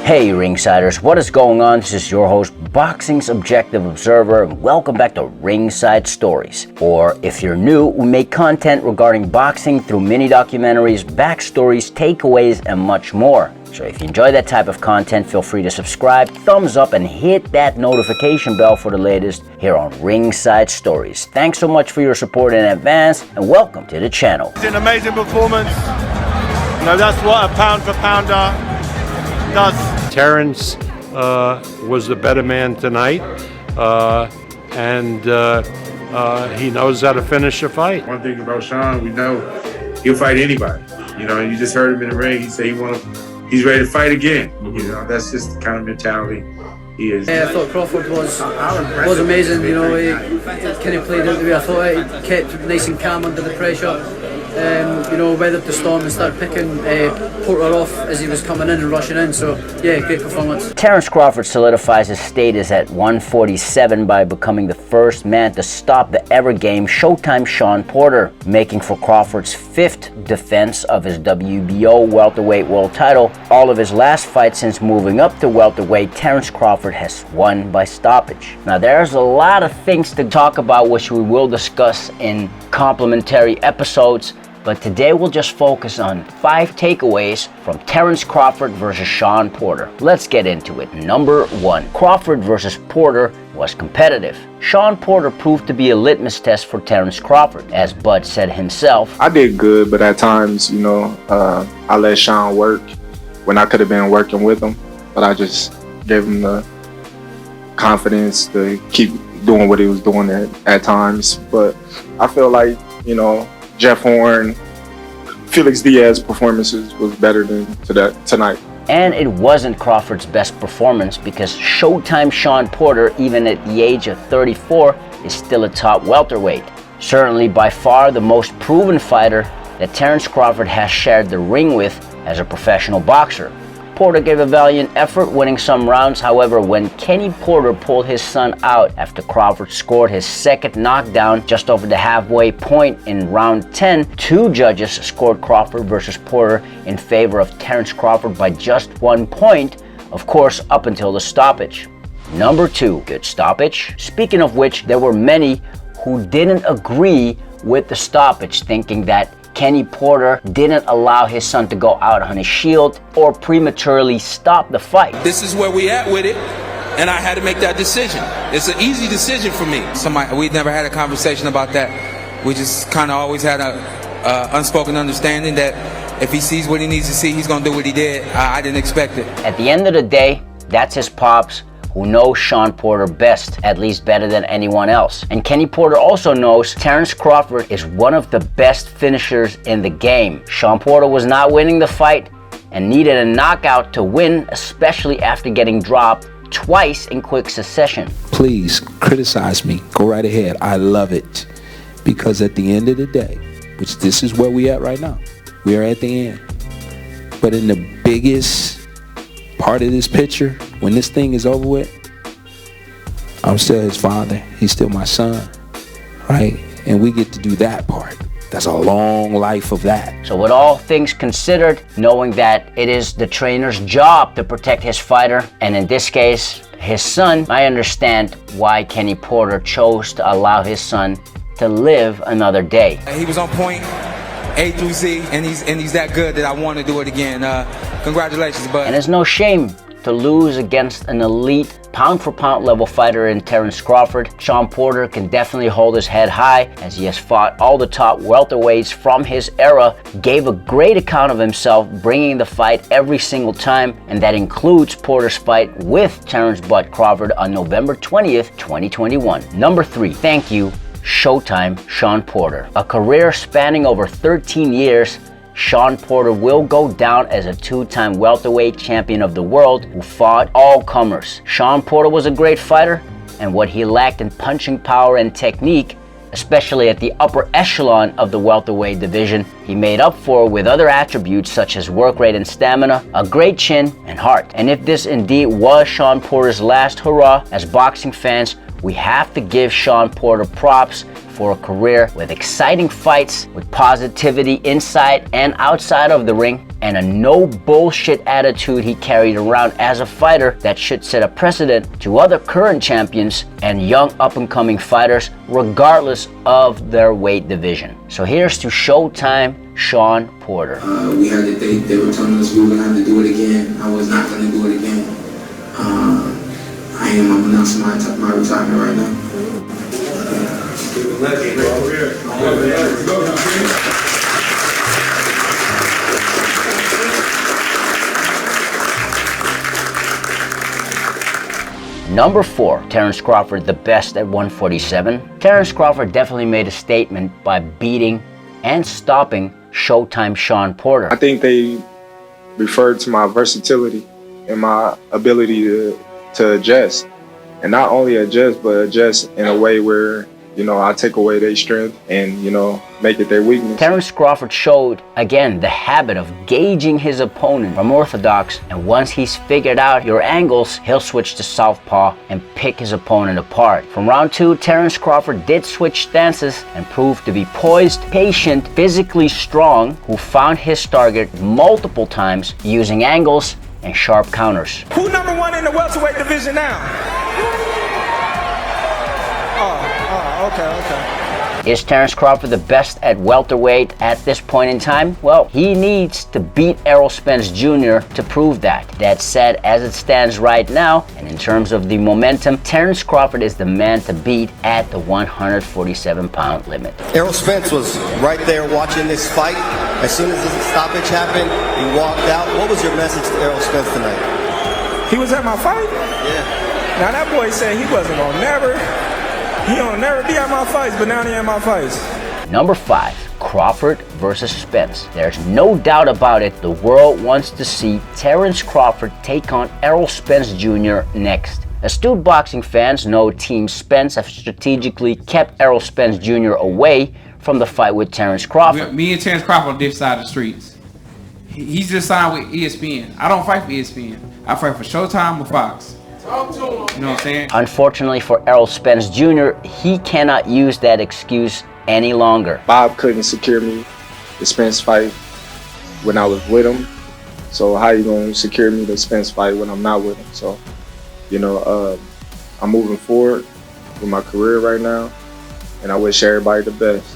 Hey Ringsiders, what is going on? This is your host, Boxing's Objective Observer, and welcome back to Ringside Stories. Or if you're new, we make content regarding boxing through mini documentaries, backstories, takeaways, and much more. So if you enjoy that type of content, feel free to subscribe, thumbs up, and hit that notification bell for the latest here on Ringside Stories. Thanks so much for your support in advance, and welcome to the channel. It's an amazing performance. You know, that's what a pound for pounder does. Terrence was the better man tonight, and he knows how to finish a fight. One thing about Sean, we know he'll fight anybody. You know, you just heard him in the ring. He said he's ready to fight again. You know, that's just the kind of mentality he is. Yeah, I thought Crawford was amazing. You know, he kind of played out the way I thought. He kept nice and calm under the pressure. You know, weathered the storm and started picking Porter off as he was coming in and rushing in. So, yeah, great performance. Terrence Crawford solidifies his status at 147 by becoming the first man to stop the ever-game Showtime Shawn Porter, making for Crawford's fifth defense of his WBO welterweight world title. All of his last fights since moving up to welterweight, Terrence Crawford has won by stoppage. Now, there's a lot of things to talk about, which we will discuss in complementary episodes. But today we'll just focus on 5 takeaways from Terrence Crawford versus Shawn Porter. Let's get into it. Number 1, Crawford versus Porter was competitive. Shawn Porter proved to be a litmus test for Terrence Crawford. As Bud said himself, I did good, but at times, you know, I let Shawn work when I could have been working with him. But I just gave him the confidence to keep doing what he was doing at times. But I feel like, you know, Jeff Horn, Felix Diaz's performances was better than tonight. And it wasn't Crawford's best performance because Showtime Shawn Porter, even at the age of 34, is still a top welterweight. Certainly by far the most proven fighter that Terrence Crawford has shared the ring with as a professional boxer. Porter gave a valiant effort, winning some rounds. However, when Kenny Porter pulled his son out after Crawford scored his second knockdown just over the halfway point in round 10, 2 judges scored Crawford versus Porter in favor of Terrence Crawford by just 1 point, of course, up until the stoppage. Number 2, good stoppage. Speaking of which, there were many who didn't agree with the stoppage, thinking that Kenny Porter didn't allow his son to go out on his shield or prematurely stop the fight. This is where we at with it, and I had to make that decision. It's an easy decision for me. We never had a conversation about that. We just kind of always had a unspoken understanding that if he sees what he needs to see, he's gonna do what he did. I didn't expect it. At the end of the day, that's his pops, who knows Shawn Porter best, at least better than anyone else. And Kenny Porter also knows Terrence Crawford is one of the best finishers in the game. Shawn Porter was not winning the fight and needed a knockout to win, especially after getting dropped twice in quick succession. Please criticize me, go right ahead. I love it, because at the end of the day, which this is where we at right now, we are at the end. But in the biggest part of this picture, when this thing is over with, I'm still his father, he's still my son, right? And we get to do that part. That's a long life of that. So with all things considered, knowing that it is the trainer's job to protect his fighter, and in this case, his son, I understand why Kenny Porter chose to allow his son to live another day. He was on point, A through Z, and he's that good that I want to do it again. Congratulations, bud. And it's no shame to lose against an elite pound-for-pound level fighter in Terrence Crawford. Shawn Porter can definitely hold his head high, as he has fought all the top welterweights from his era, gave a great account of himself, bringing the fight every single time, and that includes Porter's fight with Terrence Bud Crawford on November 20th, 2021. Number 3, thank you, Showtime Shawn Porter. A career spanning over 13 years, Shawn Porter will go down as a 2-time welterweight champion of the world who fought all comers. Shawn Porter was a great fighter, and what he lacked in punching power and technique, especially at the upper echelon of the welterweight division, he made up for with other attributes such as work rate and stamina, a great chin, and heart. And if this indeed was Shawn Porter's last hurrah, as boxing fans, we have to give Shawn Porter props for a career with exciting fights, with positivity inside and outside of the ring, and a no bullshit attitude he carried around as a fighter that should set a precedent to other current champions and young up-and-coming fighters regardless of their weight division. So here's to Showtime Shawn Porter. We had to think, they were telling us we were going to have to do it again. I was not going to do it again. I'm announcing my retirement right now. Number 4, Terence Crawford, the best at 147. Terence Crawford definitely made a statement by beating and stopping Showtime Shawn Porter. I think they referred to my versatility and my ability to adjust. And not only adjust, but adjust in a way where, I take away their strength and, make it their weakness. Terence Crawford showed, again, the habit of gauging his opponent from orthodox, and once he's figured out your angles, he'll switch to southpaw and pick his opponent apart. From round 2, Terence Crawford did switch stances and proved to be poised, patient, physically strong, who found his target multiple times using angles and sharp counters. Who number 1 in the welterweight division now? Okay. Is Terence Crawford the best at welterweight at this point in time? Well, he needs to beat Errol Spence Jr. to prove that. That said, as it stands right now, and in terms of the momentum, Terence Crawford is the man to beat at the 147-pound limit. Errol Spence was right there watching this fight. As soon as the stoppage happened, he walked out. What was your message to Errol Spence tonight? He was at my fight? Yeah. Now that boy said he wasn't gonna never be at my fights, but now he at my fights. Number 5, Crawford versus Spence. There's no doubt about it, the world wants to see Terence Crawford take on Errol Spence Jr. next. Astute boxing fans know Team Spence have strategically kept Errol Spence Jr. away from the fight with Terence Crawford. Me and Terence Crawford on different sides of the streets. He's just signed with ESPN. I don't fight for ESPN. I fight for Showtime or Fox. You know what I'm saying? Unfortunately for Errol Spence Jr., he cannot use that excuse any longer. Bob couldn't secure me the Spence fight when I was with him. So how you gonna secure me the Spence fight when I'm not with him? So, I'm moving forward with my career right now, and I wish everybody the best.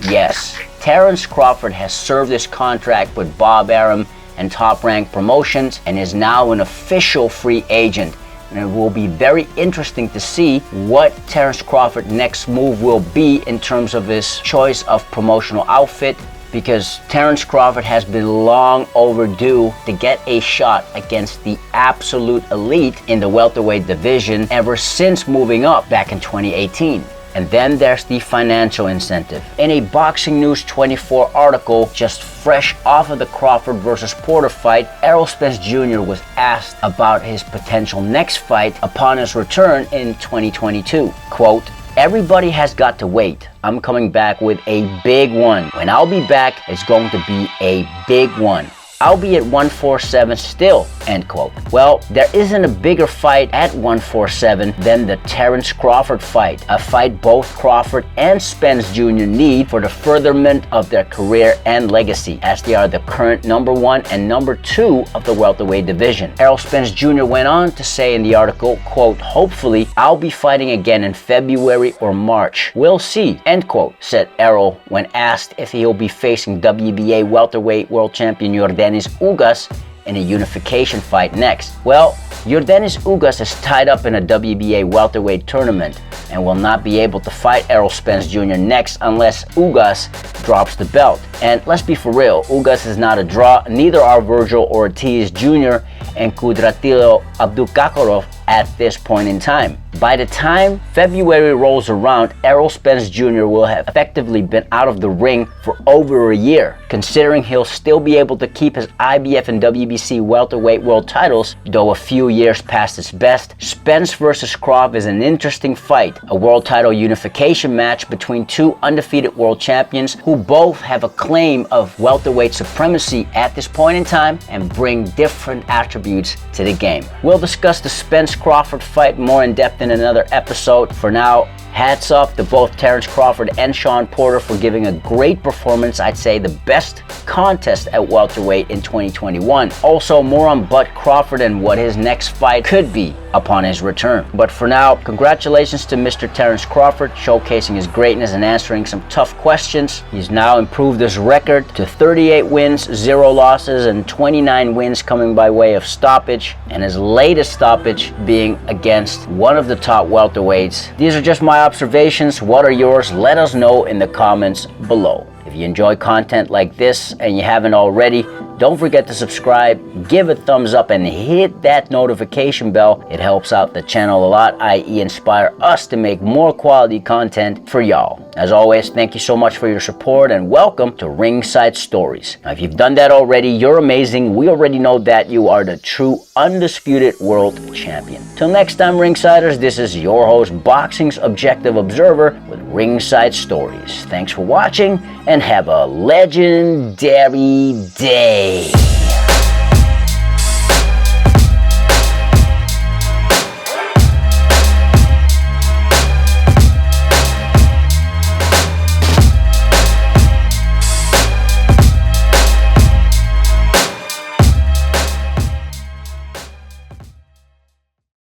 Yes, Terence Crawford has served his contract with Bob Arum and Top Rank Promotions and is now an official free agent. And it will be very interesting to see what Terence Crawford's next move will be in terms of his choice of promotional outfit, because Terence Crawford has been long overdue to get a shot against the absolute elite in the welterweight division ever since moving up back in 2018. And then there's the financial incentive. In a Boxing News 24 article just fresh off of the Crawford versus Porter fight, Errol Spence Jr. was asked about his potential next fight upon his return in 2022. Quote, "Everybody has got to wait. I'm coming back with a big one. When I'll be back, it's going to be a big one. I'll be at 147 still," end quote. Well, there isn't a bigger fight at 147 than the Terence Crawford fight, a fight both Crawford and Spence Jr. need for the furtherment of their career and legacy, as they are the current number 1 and number 2 of the welterweight division. Errol Spence Jr. went on to say in the article, quote, "Hopefully, I'll be fighting again in February or March. We'll see," end quote, said Errol when asked if he'll be facing WBA welterweight world champion Yordenis Ugas in a unification fight next. Well, Yordenis Ugas is tied up in a WBA welterweight tournament and will not be able to fight Errol Spence Jr. next unless Ugas drops the belt. And let's be for real, Ugas is not a draw, neither are Virgil Ortiz Jr. and Kudratilo Abdulkakorov at this point in time. By the time February rolls around, Errol Spence Jr. will have effectively been out of the ring for over a year. Considering he'll still be able to keep his IBF and WBC welterweight world titles, though a few years past his best, Spence versus Crawford is an interesting fight, a world title unification match between two undefeated world champions who both have a claim of welterweight supremacy at this point in time and bring different attributes to the game. We'll discuss the Spence Crawford fight more in depth in in another episode. For now, hats off to both Terence Crawford and Shawn Porter for giving a great performance. I'd say the best contest at welterweight in 2021. Also, more on Bud Crawford and what his next fight could be upon his return. But for now, congratulations to Mr. Terence Crawford, showcasing his greatness and answering some tough questions. He's now improved his record to 38 wins, 0 losses, and 29 wins coming by way of stoppage, and his latest stoppage being against one of the top welterweights. These are just my observations. What are yours? Let us know in the comments below. If you enjoy content like this and you haven't already, don't forget to subscribe, give a thumbs up, and hit that notification bell. It helps out the channel a lot, i.e. inspire us to make more quality content for y'all. As always, thank you so much for your support and welcome to Ringside Stories. Now, if you've done that already, you're amazing. We already know that you are the true undisputed world champion. Till next time, Ringsiders, this is your host, Boxing's Objective Observer with Ringside Stories. Thanks for watching and have a legendary day.